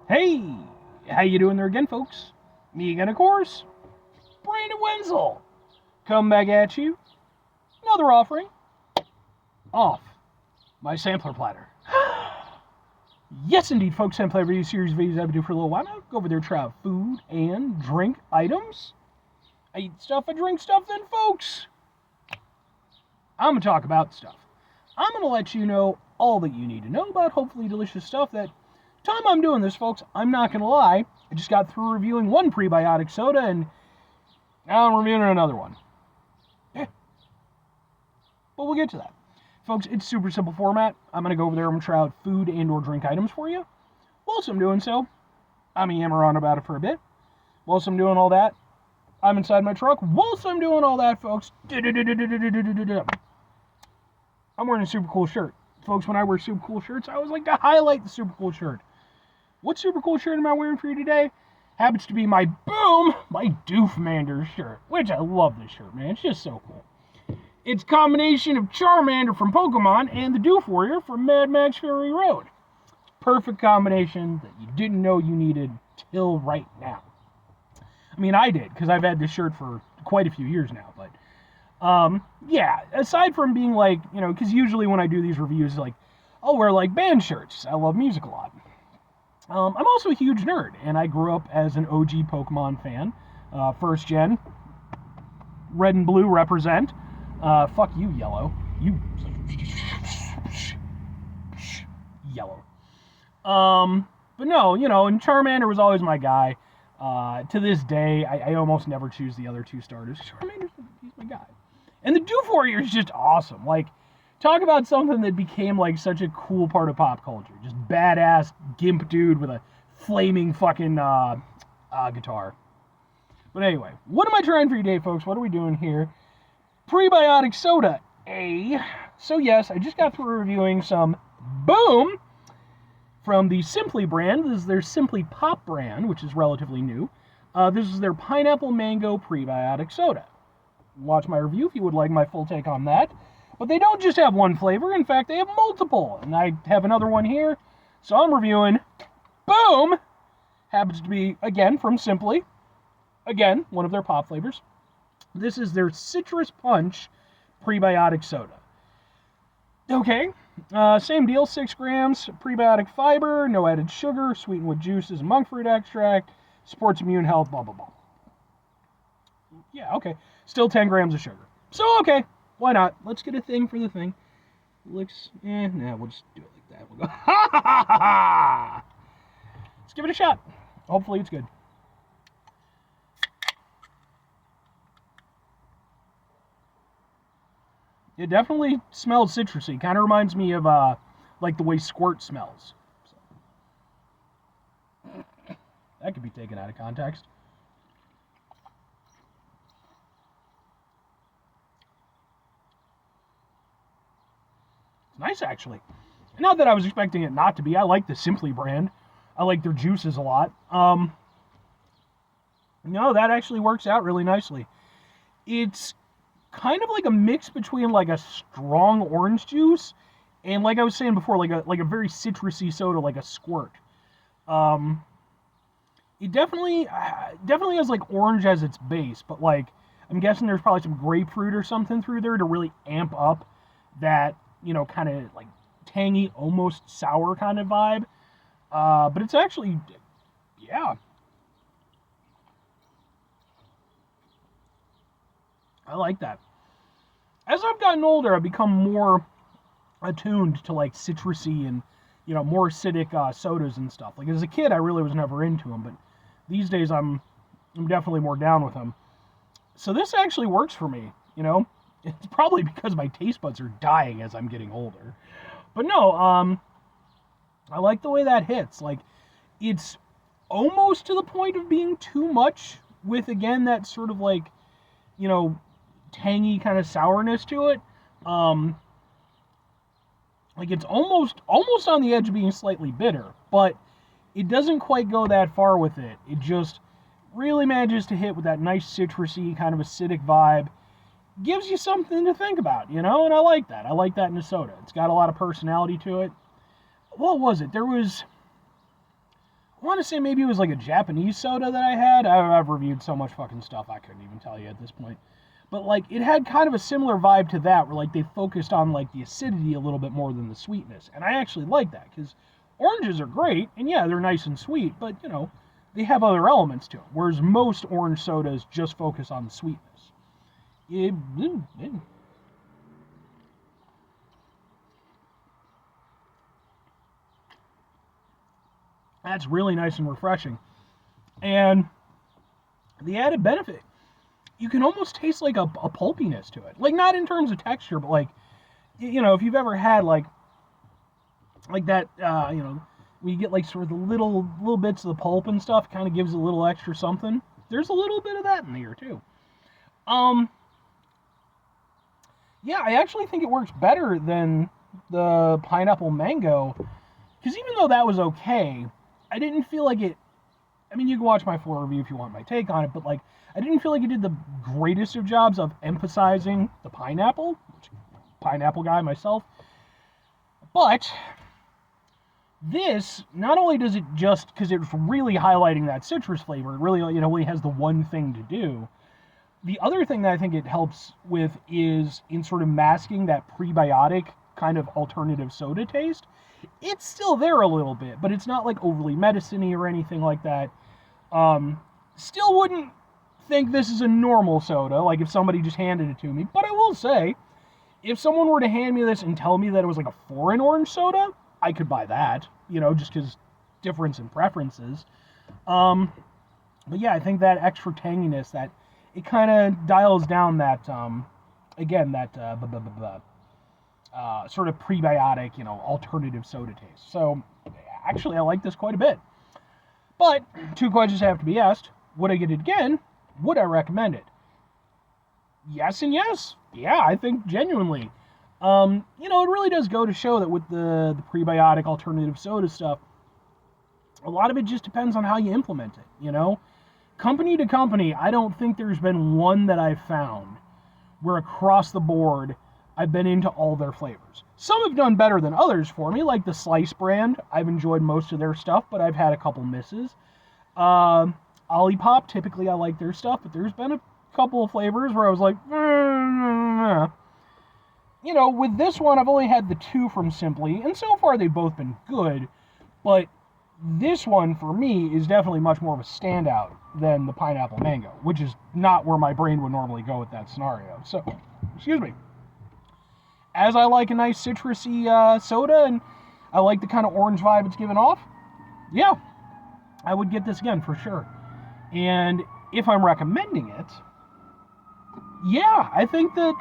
Hey, how you doing there again, folks? Me again, of course, Brandon Wenzel. Come back at you. Another offering off my sampler platter. Yes, indeed, folks. Sampler review series videos I've been doing for a little while now. Go over there, try out food and drink items. I eat stuff, I drink stuff, then, folks, I'm going to talk about stuff. I'm going to let you know all that you need to know about hopefully delicious stuff that time I'm doing this, folks, I'm not going to lie, I just got through reviewing one prebiotic soda, and now I'm reviewing another one. Yeah. But we'll get to that. Folks, it's super simple format. I'm going to go over there, I'm going to try out food and or drink items for you. Whilst I'm doing so, I'm yammer on about it for a bit. Whilst I'm doing all that, I'm inside my truck. Whilst I'm doing all that, folks, I'm wearing a super cool shirt. Folks, when I wear super cool shirts, I always like to highlight the super cool shirt. What super cool shirt am I wearing for you today? Happens to be my Doofmander shirt, which I love this shirt, man. It's just so cool. It's a combination of Charmander from Pokemon and the Doof Warrior from Mad Max Fury Road. Perfect combination that you didn't know you needed till right now. I mean, I did, because I've had this shirt for quite a few years now, but yeah, aside from being like, you know, because usually when I do these reviews, like, I'll wear like band shirts. I love music a lot. I'm also a huge nerd, and I grew up as an OG Pokemon fan. First gen. Red and blue represent. Fuck you, yellow. You. Yellow. But no, you know, and Charmander was always my guy. To this day, I almost never choose the other two starters. Charmander's he's my guy. And the Doof Warrior is just awesome. Like, talk about something that became like such a cool part of pop culture. Just badass gimp dude with a flaming fucking guitar. But anyway, what am I trying for you today, folks? What are we doing here? Prebiotic Soda, A. So yes, I just got through reviewing some Boom from the Simply brand. This is their Simply Pop brand, which is relatively new. This is their Pineapple Mango Prebiotic Soda. Watch my review if you would like my full take on that. But they don't just have one flavor. In fact, they have multiple. And I have another one here. So I'm reviewing Boom. Happens to be, again, from Simply. Again, one of their pop flavors. This is their Citrus Punch Prebiotic Soda. Okay, same deal, 6 grams, prebiotic fiber, no added sugar, sweetened with juices and monk fruit extract, supports immune health, blah, blah, blah. Yeah, okay, still 10 grams of sugar. So, okay, why not? Let's get a thing for the thing. Looks, nah, we'll just do it like that. We'll go, ha, ha, ha, ha, ha. Let's give it a shot. Hopefully it's good. It definitely smells citrusy. Kind of reminds me of, like, the way Squirt smells. So. That could be taken out of context. It's nice, actually. Not that I was expecting it not to be. I like the Simply brand. I like their juices a lot. No, that actually works out really nicely. It's kind of like a mix between like a strong orange juice and, like I was saying before, like a very citrusy soda, like a Squirt. It definitely has like orange as its base, but like I'm guessing there's probably some grapefruit or something through there to really amp up that, you know, kind of like tangy, almost sour kind of vibe. But it's actually, yeah. I like that. As I've gotten older, I've become more attuned to like citrusy and, you know, more acidic sodas and stuff. Like as a kid, I really was never into them, but these days I'm definitely more down with them. So this actually works for me, you know. It's probably because my taste buds are dying as I'm getting older. But no, I like the way that hits. Like, it's almost to the point of being too much with, again, that sort of like, you know, tangy kind of sourness to it. Like it's almost on the edge of being slightly bitter, but it doesn't quite go that far with it. It just really manages to hit with that nice citrusy kind of acidic vibe. Gives you something to think about, you know, and I like that. I like that in a soda. It's got a lot of personality to it. What was it? There was I want to say maybe it was like a Japanese soda that I had. I've reviewed so much fucking stuff I couldn't even tell you at this point. But like it had kind of a similar vibe to that, where like they focused on like the acidity a little bit more than the sweetness, and I actually like that because oranges are great, and yeah, they're nice and sweet, but you know they have other elements to them. Whereas most orange sodas just focus on the sweetness. That's really nice and refreshing, and the added benefit, you can almost taste like a pulpiness to it. Like not in terms of texture, but like you know, if you've ever had like that, you know, when you get like sort of the little bits of the pulp and stuff, kind of gives a little extra something. There's a little bit of that in here too. Yeah, I actually think it works better than the pineapple mango, because even though that was okay, I didn't feel like it. I mean, you can watch my full review if you want my take on it, but like, I didn't feel like it did the greatest of jobs of emphasizing the pineapple, pineapple guy myself. But this, not only does it just, because it's really highlighting that citrus flavor, it really, you know, really has the one thing to do. The other thing that I think it helps with is in sort of masking that prebiotic kind of alternative soda taste. It's still there a little bit, but it's not like overly medicine-y or anything like that. Still wouldn't think this is a normal soda, like if somebody just handed it to me. But I will say, if someone were to hand me this and tell me that it was like a foreign orange soda, I could buy that, you know, just because difference in preferences. But yeah, I think that extra tanginess, that it kind of dials down that, again, that sort of prebiotic, you know, alternative soda taste. So actually, I like this quite a bit. But two questions have to be asked. Would I get it again? Would I recommend it? Yes and yes. Yeah, I think genuinely. You know, it really does go to show that with the prebiotic alternative soda stuff, a lot of it just depends on how you implement it, you know? Company to company, I don't think there's been one that I've found where across the board I've been into all their flavors. Some have done better than others for me, like the Slice brand. I've enjoyed most of their stuff, but I've had a couple misses. Olipop, typically I like their stuff, but there's been a couple of flavors where I was like, you know, with this one, I've only had the two from Simply, and so far they've both been good, but this one, for me, is definitely much more of a standout than the pineapple mango, which is not where my brain would normally go with that scenario. So, excuse me. As I like a nice citrusy soda, and I like the kind of orange vibe it's giving off, yeah, I would get this again for sure. And if I'm recommending it, yeah, I think that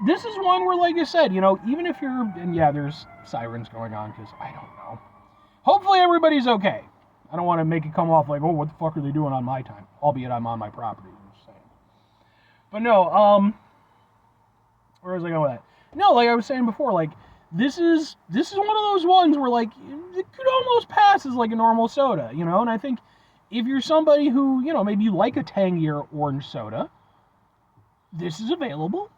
this is one where, like I said, you know, even if you're, and yeah, there's sirens going on, because I don't know. Hopefully everybody's okay. I don't want to make it come off like, oh, what the fuck are they doing on my time? Albeit I'm on my property, I'm just saying. But no, where was I going with that? No, like I was saying before, like, this is one of those ones where, like, it could almost pass as, like, a normal soda, you know? And I think if you're somebody who, you know, maybe you like a tangier orange soda, this is available.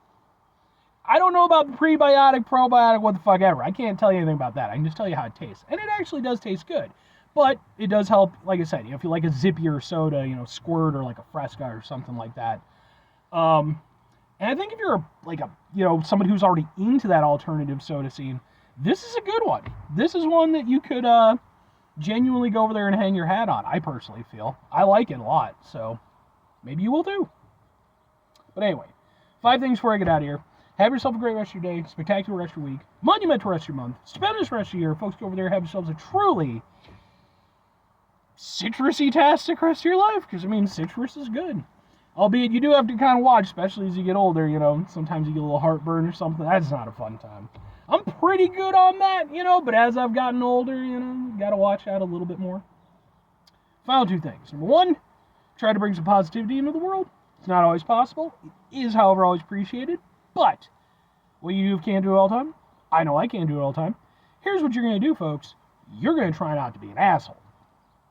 I don't know about the prebiotic, probiotic, what the fuck ever. I can't tell you anything about that. I can just tell you how it tastes. And it actually does taste good. But it does help, like I said, you know, if you like a zippier soda, you know, Squirt or like a Fresca or something like that. And I think if you're you know, somebody who's already into that alternative soda scene, this is a good one. This is one that you could genuinely go over there and hang your hat on, I personally feel. I like it a lot, so maybe you will too. But anyway, 5 things before I get out of here. Have yourself a great rest of your day, spectacular rest of your week, monumental rest of your month, stupendous rest of your year. Folks, go over there, have yourselves a truly citrusy-tastic rest of your life, because, I mean, citrus is good. Albeit, you do have to kind of watch, especially as you get older, you know, sometimes you get a little heartburn or something. That's not a fun time. I'm pretty good on that, you know, but as I've gotten older, you know, got to watch out a little bit more. Final 2 things. Number 1, try to bring some positivity into the world. It's not always possible. It is, however, always appreciated. But what you can't do it all the time. I know I can't do it all the time. Here's what you're going to do, folks. You're going to try not to be an asshole.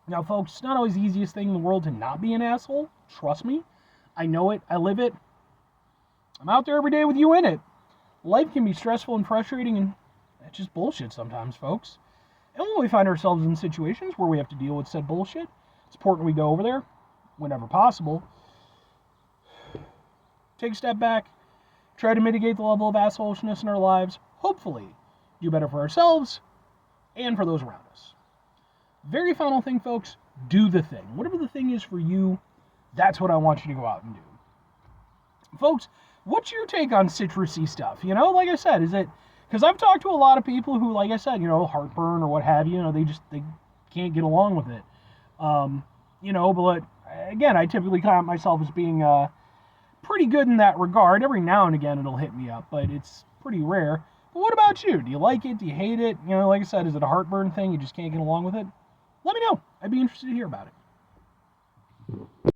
Now, folks, it's not always the easiest thing in the world to not be an asshole. Trust me. I know it. I live it. I'm out there every day with you in it. Life can be stressful and frustrating, and that's just bullshit sometimes, folks. And when we find ourselves in situations where we have to deal with said bullshit, it's important we go over there whenever possible. Take a step back, try to mitigate the level of assholishness in our lives, hopefully do better for ourselves and for those around us. Very final thing, folks, do the thing. Whatever the thing is for you, that's what I want you to go out and do. Folks, what's your take on citrusy stuff? You know, like I said, is it, because I've talked to a lot of people who, like I said, you know, heartburn or what have you, they can't get along with it. But again, I typically count myself as being pretty good in that regard. Every now and again it'll hit me up, but it's pretty rare. But what about you? Do you like it? Do you hate it? You know, like I said, is it a heartburn thing? You just can't get along with it? Let me know. I'd be interested to hear about it.